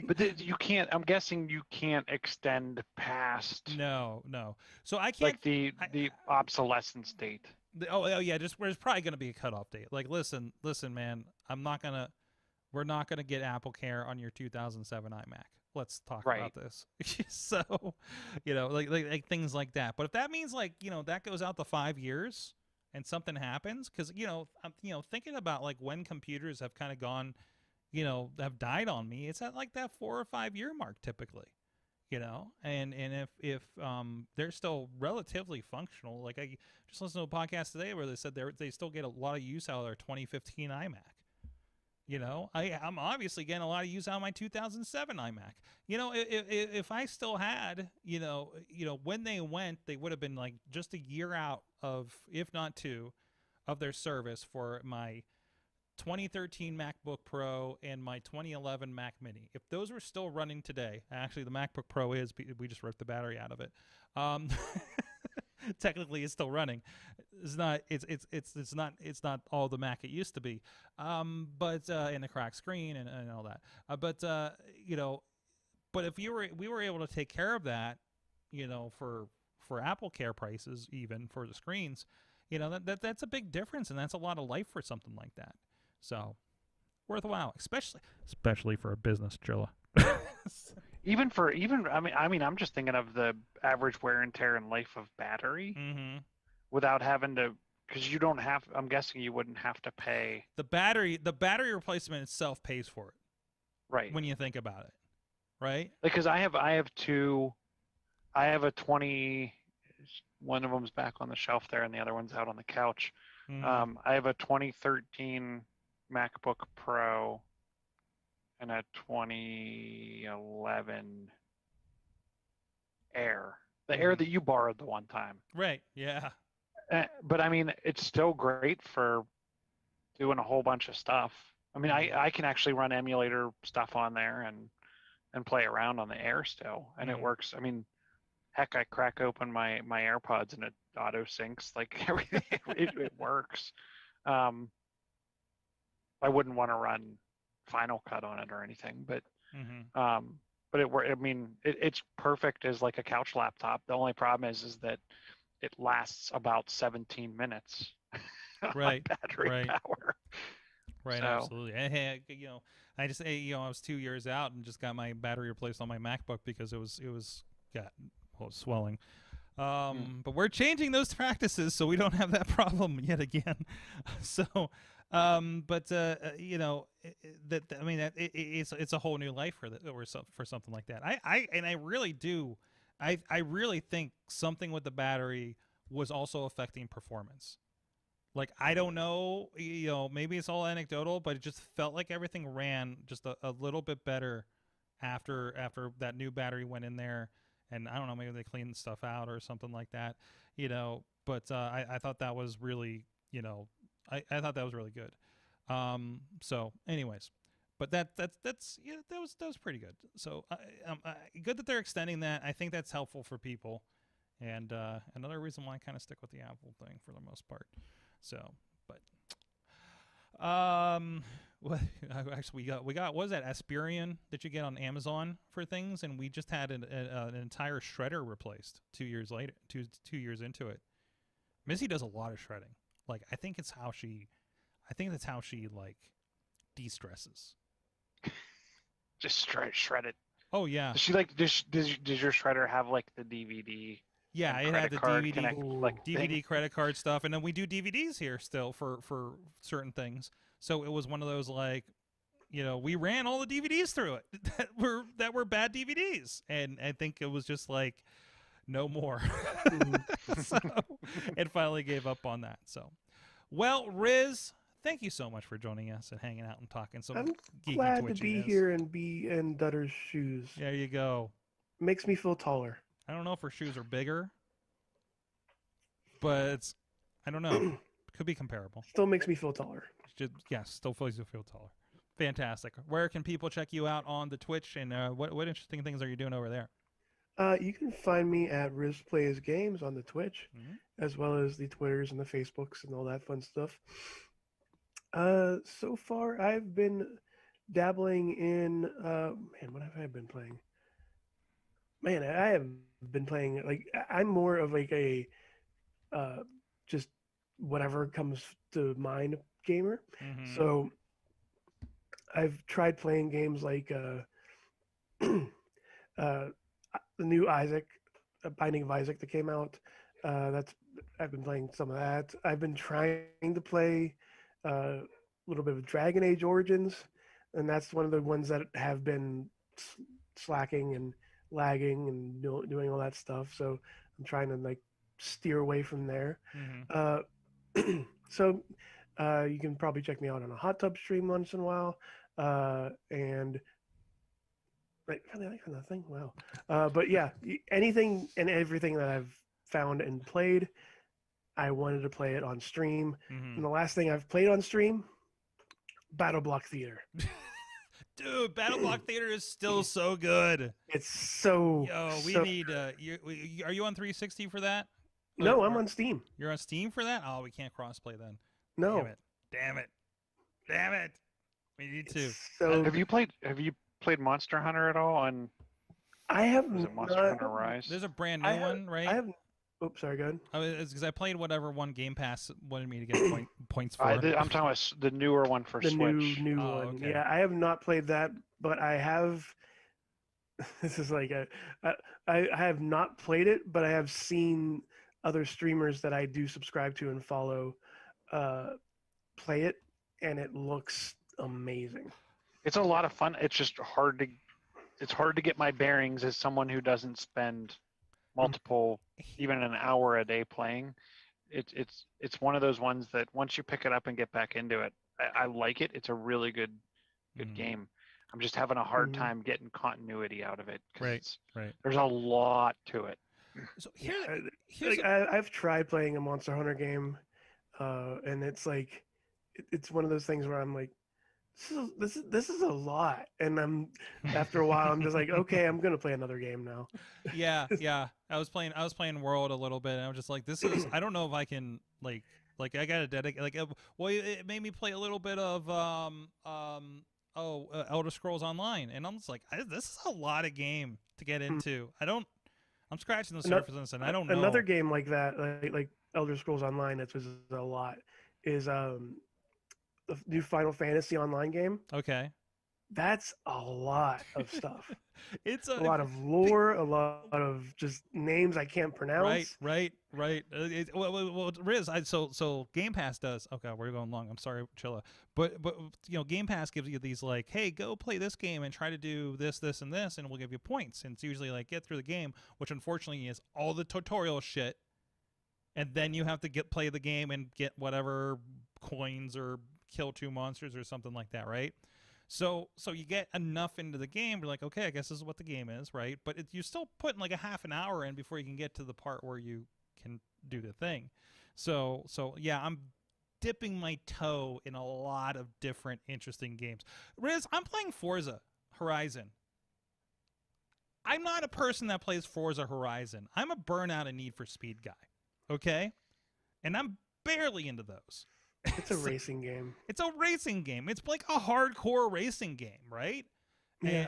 But you can't. I'm guessing you can't extend past. No. So I can't like the obsolescence date. Oh yeah, there's probably gonna be a cutoff date. Like, listen, man, we're not gonna get AppleCare on your 2007 iMac. Let's talk about this. So, like things like that. But if that means that goes out to 5 years and something happens, because I'm thinking about like when computers have kind of gone, have died on me. It's at like that 4 or 5 year mark typically, and if they're still relatively functional. Like I just listened to a podcast today where they said they still get a lot of use out of their 2015 iMac. I'm obviously getting a lot of use out of my 2007 iMac. If I still had, when they went, they would have been like just a year out of, if not two, of their service for my 2013 MacBook Pro and my 2011 Mac Mini. If those were still running today, actually the MacBook Pro is, we just ripped the battery out of it. Technically it's still running. It's not all the Mac it used to be. But in the cracked screen and all that. But if we were able to take care of that, for AppleCare prices, even for the screens, that's a big difference, and that's a lot of life for something like that. So worthwhile, especially for a business, Chilla. I'm just thinking of the average wear and tear and life of battery, mm-hmm. without having to, because you don't have. I'm guessing you wouldn't have to pay the battery. The battery replacement itself pays for it, right? When you think about it, right? Because I have two. I have a 20. One of them's back on the shelf there, and the other one's out on the couch. Mm-hmm. I have a 2013 MacBook Pro and a 2011 Air. The Air that you borrowed the one time. Right, yeah. But I mean, it's still great for doing a whole bunch of stuff. I mean, I can actually run emulator stuff on there and play around on the Air still, and it works. I mean, heck, I crack open my AirPods and it auto syncs, like everything. it works. I wouldn't want to run Final Cut on it or anything, but but I mean, it's perfect as like a couch laptop. The only problem is that it lasts about 17 minutes. Right. Battery power. Right. So. Absolutely. Hey, I just I was 2 years out and just got my battery replaced on my MacBook because it was swelling. But we're changing those practices so we don't have that problem yet again. So, it's a whole new life for something like that. I really think something with the battery was also affecting performance. Like, I don't know, maybe it's all anecdotal, but it just felt like everything ran just a little bit better after that new battery went in there. And I don't know, maybe they cleaned stuff out or something like that, but I thought that was really, I thought that was really good. So anyways, but that was pretty good. So good that they're extending that. I think that's helpful for people. And another reason why I kind of stick with the Apple thing for the most part. So, but actually we got what was that Aspirion that you get on Amazon for things, and we just had an entire shredder replaced 2 years later, 2 years into it. Missy does a lot of shredding. Like, I think that's how she like de-stresses. just shred it. Oh yeah, Does she like? Does your shredder have like the DVD? yeah. And It had credit the card DVD, connect like DVD thing? credit card stuff, and then we do DVDs here still for certain things. So it was one of those like, we ran all the DVDs through it that were bad DVDs, and I think it was just like no more. So it finally gave up on that. So, well, Rizz, thank you so much for joining us and hanging out and talking some I'm geeky glad to be twitchiness. here and be in Dutter's shoes. There you go. Makes me feel taller. I don't know if her shoes are bigger, but I don't know. Could be comparable. Still makes me feel taller. Yes, still feels you feel taller. Fantastic. Where can people check you out on the Twitch, and what interesting things are you doing over there? You can find me at Rizz Plays Games on the Twitch, as well as the Twitters and the Facebooks and all that fun stuff. So far, I've been dabbling in. Man, what have I been playing? Man, I have been playing. Like, I'm more of like a just whatever comes to mind gamer. So I've tried playing games like the new Isaac, Binding of Isaac that came out. I've been playing some of that. I've been trying to play a little bit of Dragon Age Origins, and that's one of the ones that have been slacking and lagging and doing all that stuff. So I'm trying to like steer away from there. So you can probably check me out on a hot tub stream once in a while, and. Right, really like that thing. Wow. But yeah, anything and everything that I've found and played, I wanted to play it on stream. And the last thing I've played on stream, Battle Block Theater. Dude, Battle Block Theater is still so good. It's so. Yo, we need. Are you on 360 for that? No, I'm on Steam. You're on Steam for that? Oh, we can't crossplay then. No. Damn it. We need to. So Have you played Monster Hunter at all? On I have. was it Monster Hunter Rise? There's a brand new one, right? I have. Oops, sorry, go ahead. It's because I played whatever one Game Pass wanted me to get points for. I'm talking about the newer one for The Switch. new Oh, one. okay. Yeah, I have not played that, but I have. This is like I have not played it, but I have seen other streamers that I do subscribe to and follow play it, and it looks amazing. It's a lot of fun. It's just hard to get my bearings as someone who doesn't spend multiple, even an hour a day playing. It's one of those ones that once you pick it up and get back into it, I like it. It's a really good game. I'm just having a hard time getting continuity out of it. Right. There's a lot to it. So I've tried playing a Monster Hunter game, and it's like it's one of those things where I'm like, this is a lot, and after a while I'm just like, okay, I'm gonna play another game now. Yeah. I was playing World a little bit, and I was just like, this is. I don't know if I can like I gotta dedicate it made me play a little bit of Elder Scrolls Online, and I'm just like, this is a lot of game to get into. I'm scratching the surface, and I don't know. Another game like that, like Elder Scrolls Online, that's a lot, is the new Final Fantasy Online game. Okay. That's a lot of stuff. It's a lot of lore, a lot of just names I can't pronounce. Right. Well, Rizz, so Game Pass does. Okay, we're going long. I'm sorry, Chilla. But Game Pass gives you these like, hey, go play this game and try to do this, and this, and we'll give you points. And it's usually like get through the game, which unfortunately is all the tutorial shit, and then you have to play the game and get whatever coins or kill 2 monsters or something like that, right? So you get enough into the game, you're like, okay, I guess this is what the game is, right? But you're still putting like a half an hour in before you can get to the part where you can do the thing. So yeah, I'm dipping my toe in a lot of different interesting games. Rizz, I'm playing Forza Horizon. I'm not a person that plays Forza Horizon. I'm a Burnout and Need for Speed guy, okay? And I'm barely into those. It's a racing game. It's a racing game. It's like a hardcore racing game, right? Yeah.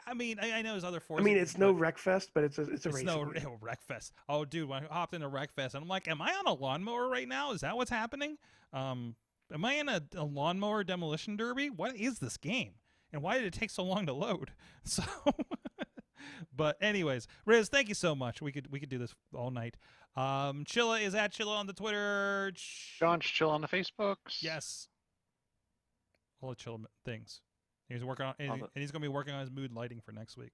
And I know there's other Forza. I mean, it's no Wreckfest, but it's a racing game. Wreckfest. Oh, dude, when I hopped into Wreckfest, and I'm like, am I on a lawnmower right now? Is that what's happening? Am I in a lawnmower demolition derby? What is this game? And why did it take so long to load? So, but anyways, Rizz, thank you so much. We could do this all night. Chilla is at Chilla on the Twitter. John's Chill on the Facebooks. Yes. All the Chilla things. He's working on, and he's going to be working on his mood lighting for next week.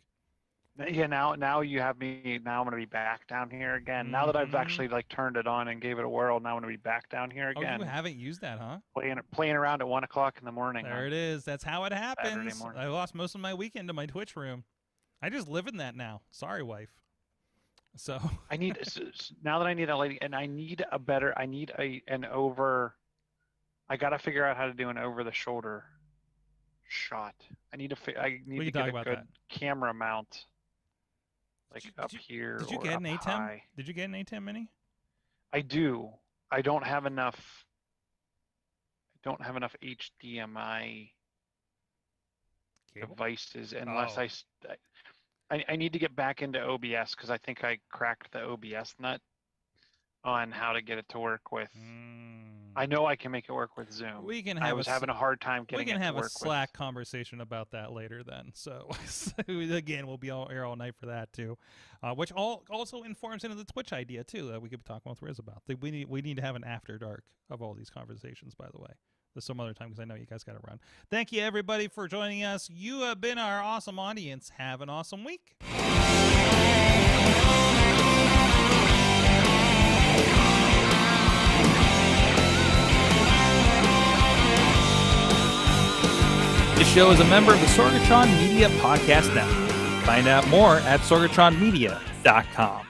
Yeah, now you have me. Now I'm going to be back down here again. Now that I've actually like turned it on and gave it a whirl, now I'm going to be back down here again. Oh, you haven't used that, huh? Playing around at 1 o'clock in the morning. There it is. That's how it happens. Saturday morning. I lost most of my weekend to my Twitch room. I just live in that now. Sorry, wife. So I need now that I need a lighting, and I need an over. I got to figure out how to do an over the shoulder shot. I need to get a good camera mount, like up here. Did you get an ATEM? Did you get an ATEM Mini? I do. I don't have enough. HDMI devices unless I need to get back into OBS because I think I cracked the OBS nut on how to get it to work with. I know I can make it work with Zoom. I was having a hard time getting it to work with. We can have a Slack conversation about that later then. So again, we'll be here all night for that too, which also informs into the Twitch idea too that we could be talking with Rizz about. We need to have an after dark of all these conversations, by the way. Some other time because I know you guys got to run. Thank you everybody for joining us. You have been our awesome audience. Have an awesome week. This show is a member of the Sorgatron Media Podcast Network. Find out more at sorgatronmedia.com.